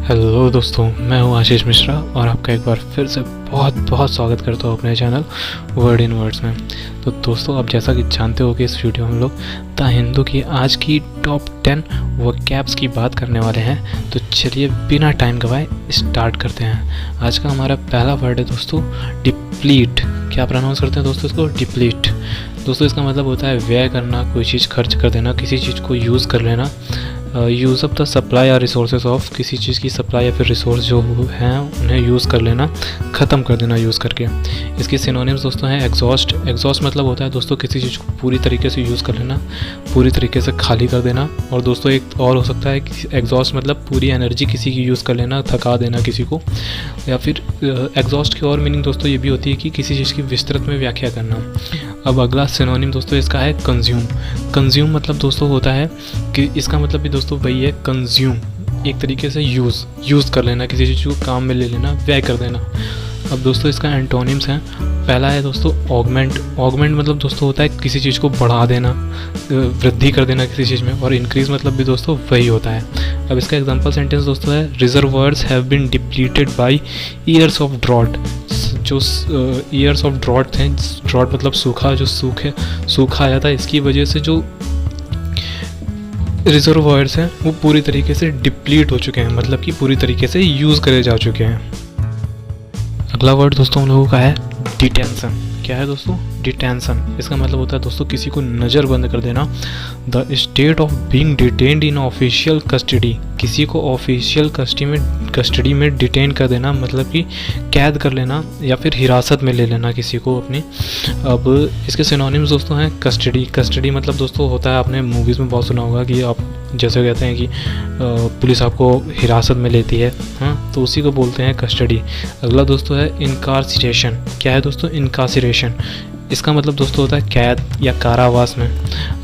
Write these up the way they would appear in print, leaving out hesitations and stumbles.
Hello दोस्तों, मैं हूं आशीष मिश्रा और आपका एक बार फिर से बहुत बहुत स्वागत करता हूं अपने चैनल वर्ड इन वर्ड्स में। तो दोस्तों, आप जैसा कि जानते हो कि इस वीडियो में हम लोग द हिंदू की आज की टॉप 10 वोकैब्स की बात करने वाले हैं। तो चलिए बिना टाइम गवाए स्टार्ट करते हैं। आज का हमारा पहला वर्ड है दोस्तों डिप्लीट। क्या प्रोनाउंस करते हैं दोस्तों इसको? डिप्लीट। दोस्तों इसका मतलब होता है व्यय करना, कोई चीज़ खर्च कर देना, किसी चीज़ को यूज़ कर लेना। यूज़ अप द सप्लाई या रिसोर्सेज ऑफ, किसी चीज़ की सप्लाई या फिर रिसोर्स जो हैं उन्हें यूज़ कर लेना, ख़त्म कर देना यूज़ करके। इसके सिनोनिम्स दोस्तों हैं एग्जॉस्ट। एग्जॉस्ट मतलब होता है दोस्तों किसी चीज़ को पूरी तरीके से यूज़ कर लेना, पूरी तरीके से खाली कर देना। और दोस्तों एक और हो सकता है कि एग्जॉस्ट मतलब पूरी एनर्जी किसी की यूज़ कर लेना, थका देना किसी को। या फिर एग्जॉस्ट की और मीनिंग दोस्तों ये भी होती है कि किसी चीज़ की विस्तृत में व्याख्या करना। अब अगला सिनोनिम दोस्तों इसका है कंज्यूम। कंज्यूम मतलब दोस्तों होता है कि इसका मतलब भी दोस्तों वही है, कंज्यूम एक तरीके से यूज़ कर लेना, किसी चीज़ को काम में ले लेना, व्यय कर देना। अब दोस्तों इसका एंटोनिम्स हैं। पहला है दोस्तों ऑगमेंट। ऑगमेंट मतलब दोस्तों होता है किसी चीज़ को बढ़ा देना, वृद्धि कर देना किसी चीज़ में। और इंक्रीज़ मतलब भी दोस्तों वही होता है। अब इसका एग्जांपल सेंटेंस दोस्तों है reservoirs have been depleted by years of drought. जो ईयर्स ऑफ ड्रॉट थे, ड्रॉट मतलब सूखा, जो सूखा आया था, इसकी वजह से जो रिजर्वायर्स हैं वो पूरी तरीके से डिप्लीट हो चुके हैं, मतलब कि पूरी तरीके से यूज़ करे जा चुके हैं। अगला वर्ड दोस्तों हम लोगों का है डिटेंशन। क्या है दोस्तों? डिटेंशन। इसका मतलब होता है दोस्तों किसी को नज़रबंद कर देना। The state of being detained in official custody. किसी को ऑफिशियल कस्टडी में डिटेन कर देना, मतलब कि कैद कर लेना या फिर हिरासत में ले लेना किसी को अपनी। अब इसके सिनोनिम्स दोस्तों हैं कस्टडी। कस्टडी मतलब दोस्तों होता है, आपने मूवीज़ में बहुत सुना होगा कि आप जैसे कहते हैं कि पुलिस आपको हिरासत में लेती है, हाँ, तो उसी को बोलते हैं कस्टडी। अगला दोस्तों है इनकार्सिरेशन। क्या है दोस्तों? इनकार्सिरेशन। इसका मतलब दोस्तों होता है कैद या कारावास में।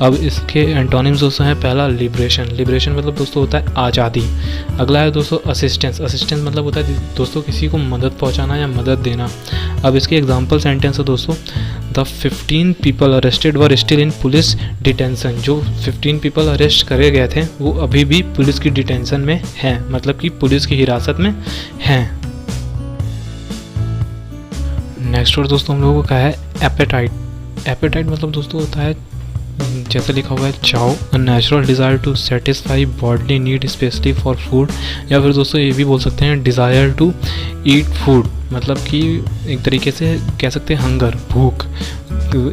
अब इसके एंटोनिम्स दोस्तों हैं। पहला लिबरेशन। लिबरेशन मतलब दोस्तों होता है आज़ादी। अगला है दोस्तों असिस्टेंस। असिस्टेंस मतलब होता है दोस्तों किसी को मदद पहुंचाना या मदद देना। अब इसके एग्जांपल सेंटेंस है दोस्तों the 15 people arrested were still in police detention. जो 15 पीपल अरेस्ट करे गए थे वो अभी भी पुलिस की डिटेंशन में हैं, मतलब कि पुलिस की हिरासत में हैं। नेक्स्ट वर्ड दोस्तों हम लोगों का है एपेटाइट। एपेटाइट मतलब दोस्तों होता है जैसे लिखा हुआ है चाव, a natural desire to satisfy bodily need specially for food. या फिर दोस्तों ये भी बोल सकते हैं डिज़ायर टू ईट फूड, मतलब कि एक तरीके से कह सकते हैं हंगर, भूख।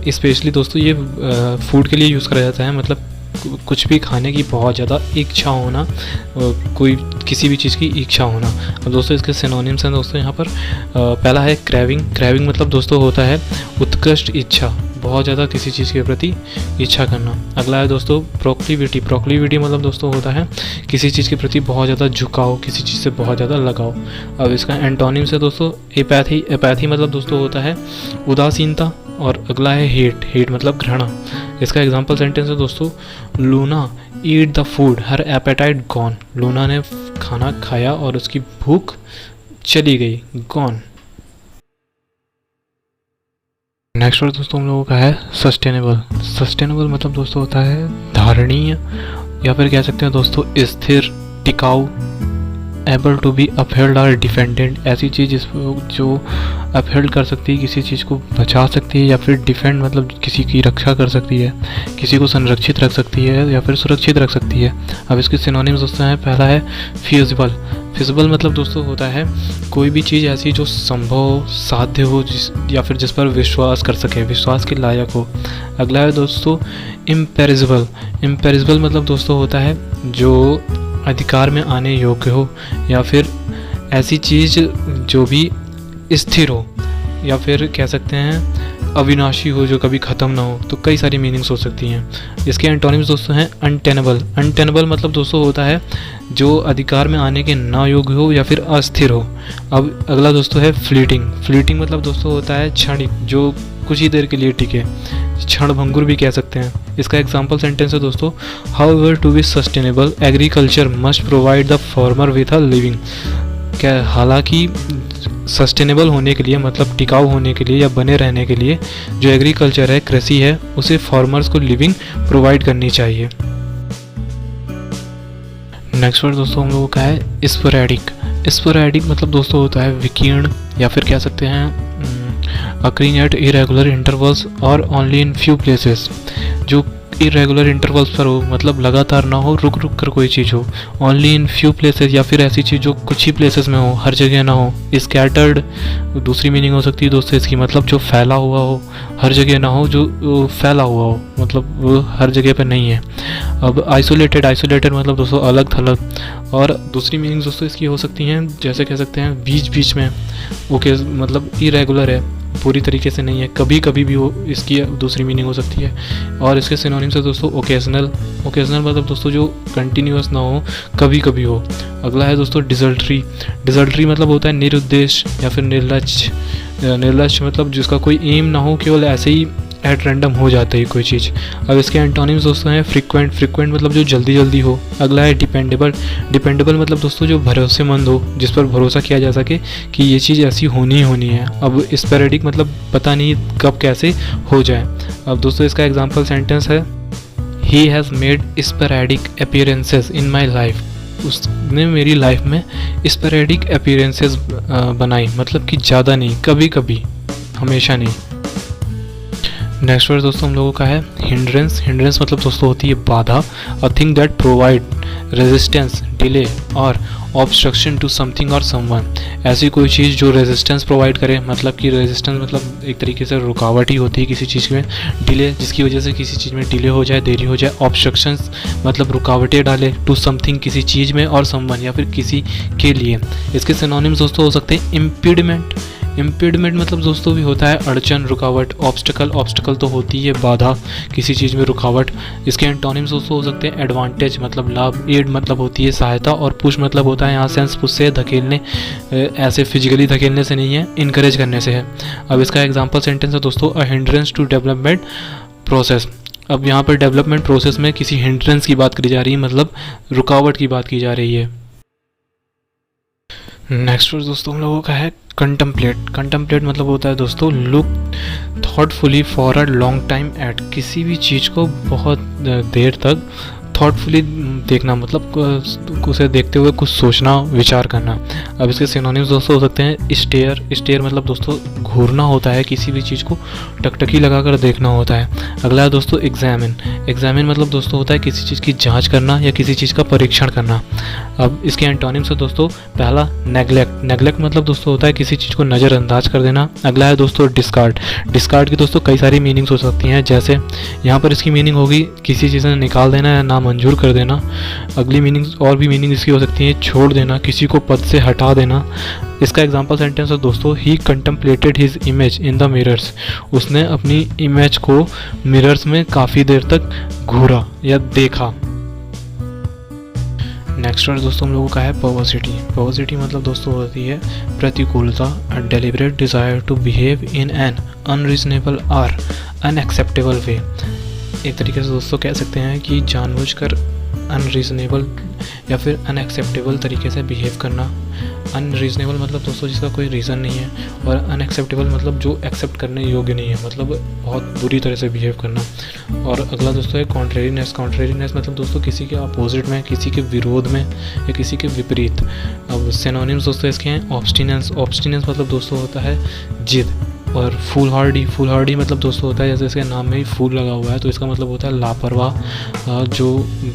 स्पेशली दोस्तों ये फूड के लिए यूज़ करा जाता है, मतलब कुछ भी खाने की बहुत ज़्यादा इच्छा होना, कोई किसी भी चीज़ की इच्छा होना। अब दोस्तों इसके सिनोनिम्स हैं दोस्तों यहाँ पर। पहला है क्रेविंग। क्रेविंग मतलब दोस्तों होता है उत्कृष्ट इच्छा, बहुत ज़्यादा किसी चीज़ के प्रति इच्छा करना। अगला है दोस्तों प्रोक्लिविटी। प्रोक्लिविटी मतलब दोस्तों होता है किसी चीज़ के प्रति बहुत ज़्यादा झुकाव, किसी चीज़ से बहुत ज़्यादा लगाव। अब इसका एंटोनिम्स है दोस्तों एपैथी। एपैथी मतलब दोस्तों होता है उदासीनता। और अगला है हेट। हेट मतलब घृणा। इसका एग्जांपल सेंटेंस है दोस्तों Luna eat the food her appetite gone. Luna ने खाना खाया और उसकी भूख चली गई, गॉन। नेक्स्ट वर्ड दोस्तों हम लोगों का है सस्टेनेबल। सस्टेनेबल मतलब दोस्तों होता है धारणीय या फिर कह सकते हैं दोस्तों स्थिर, टिकाऊ। एबल टू बी अपहेल्ड और डिफेंडेड। ऐसी चीज़ जो अपहेल्ड कर सकती है, किसी चीज़ को बचा सकती है, या फिर डिफेंड मतलब किसी की रक्षा कर सकती है, किसी को संरक्षित रख सकती है या फिर सुरक्षित रख सकती है। अब इसके सिनोनिम्स दोस्तों हैं। पहला है फिजिबल। फिजिबल मतलब दोस्तों होता है कोई भी चीज़ ऐसी जो संभव, साध्य हो, या फिर जिस पर विश्वास कर सके, विश्वास के लायक हो। अगला है दोस्तों इम्पेरिजिबल। इम्पेरिजिबल मतलब दोस्तों होता है जो अधिकार में आने योग्य हो, या फिर ऐसी चीज़ जो भी स्थिर हो, या फिर कह सकते हैं अविनाशी हो, जो कभी ख़त्म ना हो। तो कई सारी मीनिंग्स हो सकती हैं। इसके एंटोनिम्स दोस्तों हैं अनटेनेबल। अनटेनेबल मतलब दोस्तों होता है जो अधिकार में आने के ना योग्य हो या फिर अस्थिर हो। अब अगला दोस्तों है फ्लीटिंग। फ्लीटिंग मतलब दोस्तों होता है क्षणिक, जो कुछ ही देर के लिए टिके, क्षण भंगुर भी कह सकते हैं। इसका एग्जांपल सेंटेंस है दोस्तों however to be sustainable agriculture must provide the farmer with a living. क्या हालांकि सस्टेनेबल होने के लिए मतलब टिकाऊ होने के लिए या बने रहने के लिए जो एग्रीकल्चर है, कृषि है, उसे फार्मर्स को लिविंग प्रोवाइड करनी चाहिए। नेक्स्ट वर्ड दोस्तों हम लोगों का है स्पोरेडिक। स्पोरेडिक मतलब दोस्तों होता है विकीर्ण, या फिर कह सकते हैं अकरिंग एट इरेगुलर इंटरवल्स और ओनली इन फ्यू प्लेसेस। जो इरेगुलर इंटरवल्स पर हो, मतलब लगातार ना हो, रुक रुक कर कोई चीज़ हो। ओनली इन फ्यू प्लेसेस, या फिर ऐसी चीज़ जो कुछ ही प्लेसेस में हो, हर जगह ना हो। स्कैटर्ड दूसरी मीनिंग हो सकती है दोस्तों इसकी, मतलब जो फैला हुआ हो, हर जगह ना हो, जो फैला हुआ हो, मतलब वो हर जगह पर नहीं है। अब आइसोलेटेड, आइसोलेटेड मतलब दोस्तों अलग थलग। और दूसरी मीनिंग दोस्तों इसकी हो सकती हैं, जैसे कह सकते हैं बीच बीच में, ओके मतलब इरेगुलर है, पूरी तरीके से नहीं है, कभी कभी भी हो, इसकी दूसरी मीनिंग हो सकती है। और इसके सिनोनिम्स है दोस्तों ओकेजनल, ओकेजनल मतलब दोस्तों जो कंटिन्यूअस ना हो, कभी कभी हो। अगला है दोस्तों डिजल्ट्री, डिजल्ट्री मतलब होता है निरुद्देश्य या फिर निर्लक्ष्य, निर्लक्ष्य मतलब जिसका कोई एम ना हो, केवल ऐसे ही एट रैंडम हो जाता है कोई चीज़। अब इसके एंटोनिम्स दोस्तों हैं फ्रीक्वेंट, फ्रीक्वेंट मतलब जो जल्दी जल्दी हो। अगला है डिपेंडेबल, डिपेंडेबल मतलब दोस्तों जो भरोसेमंद हो, जिस पर भरोसा किया जा सके कि ये चीज़ ऐसी होनी ही होनी है। अब स्पोरेडिक मतलब पता नहीं कब कैसे हो जाए। अब दोस्तों इसका एग्जाम्पल सेंटेंस है, he has made sporadic appearances in my life. उसने मेरी लाइफ में स्पोरेडिक अपीयरेंसेस बनाई, मतलब कि ज़्यादा नहीं, कभी कभी, हमेशा नहीं। नेक्स्ट वर्ड दोस्तों हम लोगों का है हिंड्रेंस, हिंड्रेंस मतलब दोस्तों होती है बाधा। A thing that provide resistance, delay और ऑब्स्ट्रक्शन टू समथिंग और समवन। ऐसी कोई चीज़ जो रेजिस्टेंस प्रोवाइड करे, मतलब कि रेजिस्टेंस मतलब एक तरीके से रुकावट ही होती है किसी चीज़ में। डिले जिसकी वजह से किसी चीज़ में डिले हो जाए, देरी हो जाए। ऑब्स्ट्रक्शंस मतलब रुकावटें डाले टू समथिंग किसी चीज़ में, और समवन या फिर किसी के लिए। इसके सिनोनिम्स दोस्तों हो सकते हैं इम्पीडमेंट, इम्पीडमेंट मतलब दोस्तों भी होता है अड़चन, रुकावट। ऑब्स्टिकल, ऑब्स्टिकल तो होती है बाधा, किसी चीज़ में रुकावट। इसके एंटोनिम्स दोस्तों हो सकते हैं एडवांटेज मतलब लाभ, एड मतलब होती है सहायता, और पुश मतलब होता है यहाँ सेंस पुश से धकेलने, ऐसे फिजिकली धकेलने से नहीं है, इनकरेज करने से है। अब इसका एग्जाम्पल सेंटेंस है दोस्तों a hindrance to development process. अब यहाँ पर डेवलपमेंट प्रोसेस में किसी हिंड्रेंस की बात करी जा रही है, मतलब रुकावट की बात की जा रही है। नेक्स्ट वर्ड दोस्तों हम लोगों का है कंटम्पलेट, कंटम्पलेट मतलब होता है दोस्तों look thoughtfully for a long time at. किसी भी चीज़ को बहुत देर तक थॉटफुली देखना, मतलब उसे देखते हुए कुछ सोचना, विचार करना। अब इसके सिनोनिम्स दोस्तों हो सकते हैं स्टेयर, स्टेयर मतलब दोस्तों घूरना होता है, किसी भी चीज़ को टकटकी लगाकर देखना होता है। अगला है दोस्तों एग्जामिन, एग्जामिन मतलब दोस्तों होता है किसी चीज़ की जांच करना या किसी चीज़ का परीक्षण करना। अब इसके एंटोनिम्स है दोस्तों पहला नेग्लेक्ट, नेग्लेक्ट मतलब दोस्तों होता है किसी चीज़ को नज़रअंदाज कर देना। अगला है दोस्तों डिस्कार्ड, डिस्कार्ड की दोस्तों कई सारी मीनिंग्स हो सकती हैं, जैसे यहाँ पर इसकी मीनिंग होगी किसी चीज़ ने निकाल देना या नामंजूर कर देना। अगली मीनिंग्स और भी मीनिंग इसकी हो सकती है छोड़ देना, किसी को पद से हटा देना। इसका एग्जाम्पल सेंटेंस है दोस्तों he contemplated his image in the mirrors. उसने अपनी इमेज को मिरर्स में काफ़ी देर तक घूरा या देखा। नेक्स्ट वर्ड दोस्तों हम लोगों का है पर्वर्सिटी, पर्वर्सिटी मतलब दोस्तों होती है प्रतिकूलता, a deliberate desire to behave in an unreasonable और अनएक्सेप्टेबल वे। एक तरीके से दोस्तों कह सकते हैं कि जानबूझकर अनरीजनेबल या फिर अनएक्सेप्टेबल तरीके से बिहेव करना। अनरीजनेबल मतलब दोस्तों जिसका कोई रीज़न नहीं है, और अनएक्सेप्टेबल मतलब जो एक्सेप्ट करने योग्य नहीं है, मतलब बहुत बुरी तरह से बिहेव करना। और अगला दोस्तों है कॉन्ट्रेरीनेस, कॉन्ट्रेरीनेस मतलब दोस्तों किसी के अपोजिट में, किसी के विरोध में या किसी के विपरीत। अब सिनोनिम्स दोस्तों इसके हैं ऑब्स्टिनेंस, ऑब्स्टिनेंस मतलब दोस्तों होता है जिद। और फूल हार्डी, फूल हार्डी मतलब दोस्तों होता है जैसे इसके नाम में ही फूल लगा हुआ है, तो इसका मतलब होता है लापरवाह, जो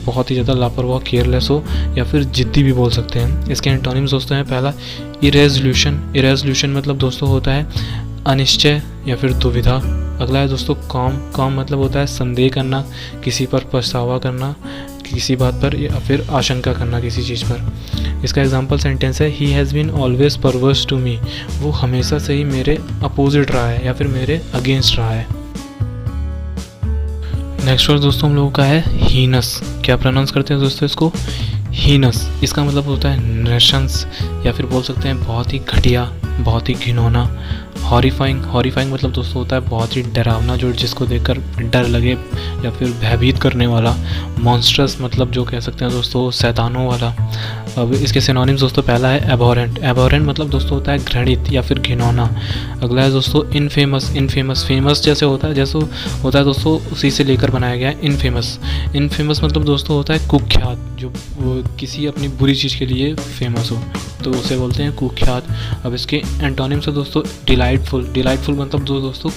बहुत ही ज़्यादा लापरवाह, केयरलेस हो, या फिर जिद्दी भी बोल सकते हैं। इसके एंटोनिम्स दोस्तों हैं पहला इरेजोल्यूशन, इरेजोल्यूशन मतलब दोस्तों होता है अनिश्चय या फिर दुविधा। अगला है दोस्तों काम, काम मतलब होता है संदेह करना, किसी पर पछतावा करना, किसी बात पर, या फिर आशंका करना किसी चीज़ पर। इसका एग्जाम्पल सेंटेंस है he has been always perverse to me. वो हमेशा से ही मेरे अपोजिट रहा है या फिर मेरे अगेंस्ट रहा है। नेक्स्ट वर्ड दोस्तों हम लोगों का है हीनस, क्या प्रोनाउंस करते हैं दोस्तों इसको हीनस। इसका मतलब होता है नृशंस या फिर बोल सकते हैं बहुत ही घटिया, बहुत ही घिनौना। हॉरिफाइंग, हॉरिफाइंग मतलब दोस्तों होता है बहुत ही डरावना, जो जिसको देखकर डर लगे या फिर भयभीत करने वाला। मॉन्स्ट्रस मतलब जो कह सकते हैं दोस्तों शैतानों वाला। अब इसके सिनोनिम्स दोस्तों, पहला है एबोरेंट। एबोरेंट मतलब दोस्तों होता है घृणित या फिर घिनौना। अगला है दोस्तों इनफेमस। इनफेमस फेमस जैसे होता है दोस्तों, उसी से लेकर बनाया गया है इनफेमस। इनफेमस मतलब दोस्तों होता है कुख्यात, जो किसी अपनी बुरी चीज़ के लिए फेमस हो तो उसे बोलते हैं कुख्यात। अब इसके एंटोनिम्स है दोस्तों डिलाइटफुल। डिलाइटफुल मतलब दोस्तों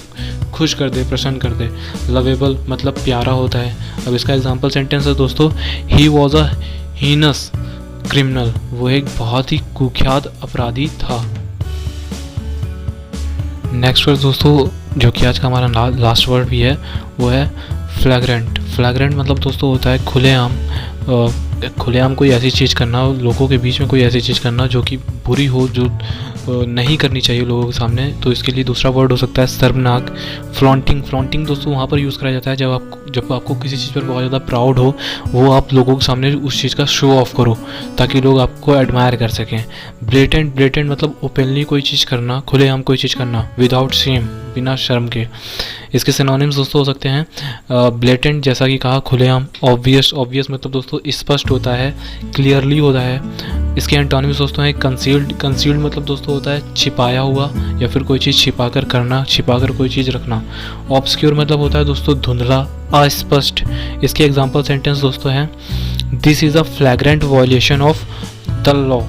खुश कर दे, प्रसन्न कर दे। लवेबल मतलब प्यारा होता है। अब इसका एग्जाम्पल सेंटेंस है दोस्तों, he was a heinous criminal. वो एक बहुत ही कुख्यात अपराधी था। नेक्स्ट वर्ड दोस्तों, जो कि आज का हमारा लास्ट वर्ड भी है, वो है फ्लैग्रेंट। फ्लैग्रेंट मतलब दोस्तों होता है खुलेआम। खुलेआम कोई ऐसी चीज़ करना, लोगों के बीच में कोई ऐसी चीज़ करना जो कि बुरी हो, जो नहीं करनी चाहिए लोगों के सामने। तो इसके लिए दूसरा वर्ड हो सकता है शर्मनाक। फ्लॉन्टिंग। फ्लॉन्टिंग दोस्तों वहाँ पर यूज़ करा जाता है जब आपको किसी चीज़ पर बहुत ज़्यादा प्राउड हो, वो आप लोगों के सामने उस चीज़ का शो ऑफ करो ताकि लोग आपको एडमायर कर सकें। ब्लेटेंट। ब्लेटेंट मतलब ओपनली कोई चीज़ करना, खुलेआम कोई चीज़ करना, विदाउट शेम, बिना शर्म के। इसके सिनोनिम्स दोस्तों हो सकते हैं ब्लेटेंट जैसा कि कहा, खुलेआम। ऑब्वियस। ऑब्वियस मतलब दोस्तों स्पष्ट होता है, क्लियरली होता है। इसके एंटोनिम्स दोस्तों हैं कंसील्ड। कंसील्ड मतलब दोस्तों होता है छिपाया हुआ या फिर कोई चीज़ छिपा कर करना, छिपा कर कोई चीज़ रखना। ऑब्सक्योर मतलब होता है दोस्तों धुंधला, अस्पष्ट। इसके एग्जाम्पल सेंटेंस दोस्तों हैं, this is a फ्लैग्रेंट violation of the law.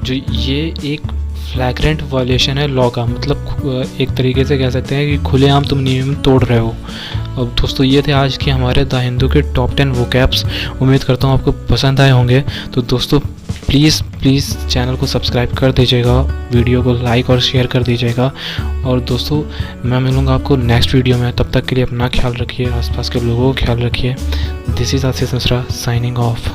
जो ये एक फ्लैग्रेंट वायलेशन है लॉ का, मतलब एक तरीके से कह सकते हैं कि खुलेआम तुम नियम तोड़ रहे हो। अब दोस्तों ये थे आज के हमारे द हिंदू के टॉप 10 वोकैब्स। उम्मीद करता हूँ आपको पसंद आए होंगे। तो दोस्तों प्लीज़ चैनल को सब्सक्राइब कर दीजिएगा, वीडियो को लाइक और शेयर कर दीजिएगा। और दोस्तों मैं मिलूँगा आपको नेक्स्ट वीडियो में। तब तक के लिए अपना ख्याल रखिए, आसपास के लोगों का ख्याल रखिए। This is Ashish Mishra signing off.